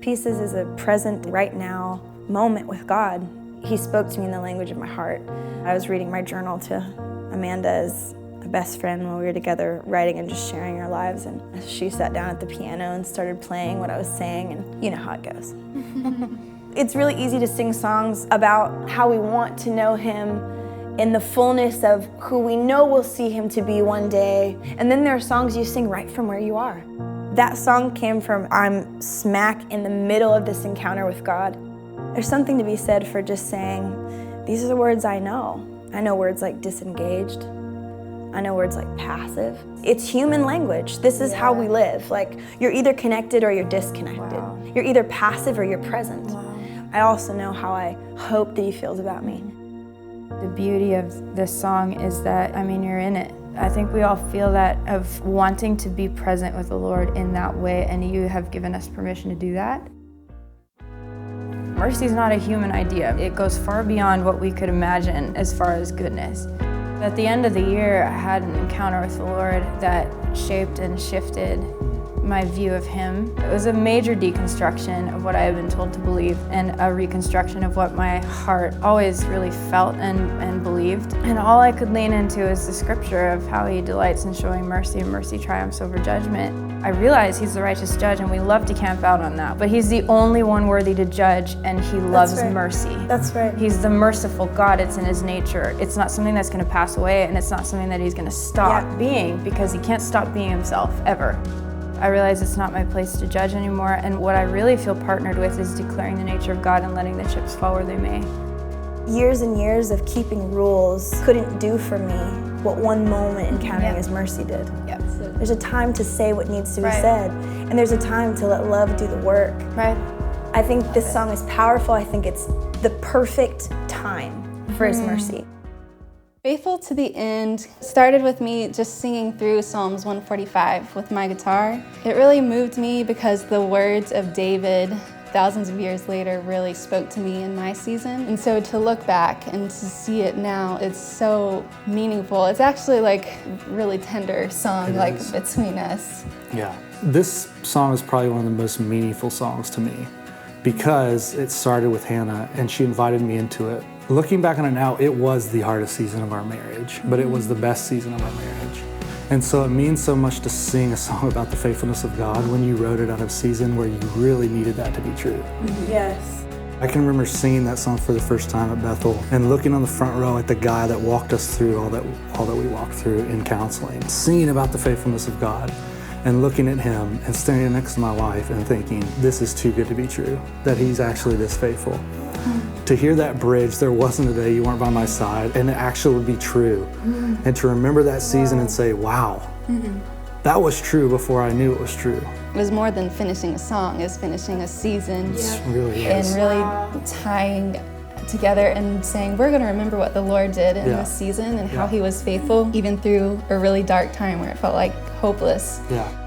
Pieces is a present right now moment with God. He spoke to me in the language of my heart. I was reading my journal to Amanda as a best friend when we were together writing and just sharing our lives, and she sat down at the piano and started playing what I was saying, and you know how it goes. It's really easy to sing songs about how we want to know Him in the fullness of who we know we'll see Him to be one day, and then there are songs you sing right from where you are. That song came from I'm smack in the middle of this encounter with God. There's something to be said for just saying, these are the words I know. I know words like disengaged. I know words like passive. It's human language. This is how we live. Like, you're either connected or you're disconnected. Wow. You're either passive or you're present. Wow. I also know how I hope that He feels about me. The beauty of this song is that, you're in it. I think we all feel that of wanting to be present with the Lord in that way, and you have given us permission to do that. Mercy is not a human idea. It goes far beyond what we could imagine as far as goodness. At the end of the year, I had an encounter with the Lord that shaped and shifted my view of Him. It was a major deconstruction of what I had been told to believe and a reconstruction of what my heart always really felt and believed. And all I could lean into is the scripture of how He delights in showing mercy, and mercy triumphs over judgment. I realize He's the righteous judge, and we love to camp out on that, but He's the only one worthy to judge, and He loves mercy. That's right. He's the merciful God. It's in His nature. It's not something that's going to pass away, and it's not something that He's going to stop being, because He can't stop being Himself, ever. I realize it's not my place to judge anymore, and what I really feel partnered with is declaring the nature of God and letting the chips fall where they may. Years and years of keeping rules couldn't do for me what one moment encountering His mercy did. Yep. There's a time to say what needs to be said, and there's a time to let love do the work. Right. I think this song is powerful. I think it's the perfect time for His mercy. Faithful to the End started with me just singing through Psalms 145 with my guitar. It really moved me because the words of David thousands of years later really spoke to me in my season. And so to look back and to see it now, it's so meaningful. It's actually like a really tender song, between us. Yeah, this song is probably one of the most meaningful songs to me because it started with Hannah and she invited me into it. Looking back on it now, it was the hardest season of our marriage, but it was the best season of our marriage. And so it means so much to sing a song about the faithfulness of God when you wrote it out of a season where you really needed that to be true. Yes. I can remember singing that song for the first time at Bethel and looking on the front row at the guy that walked us through all that we walked through in counseling, singing about the faithfulness of God and looking at him and standing next to my wife and thinking, this is too good to be true, that He's actually this faithful. To hear that bridge, there wasn't a day you weren't by my side, and it actually would be true. And to remember that season and say, wow, that was true before I knew it was true. It was more than finishing a song, it was finishing a season. It really and is. really tying together and saying, we're going to remember what the Lord did in this season and how He was faithful, even through a really dark time where it felt like hopeless. Yeah.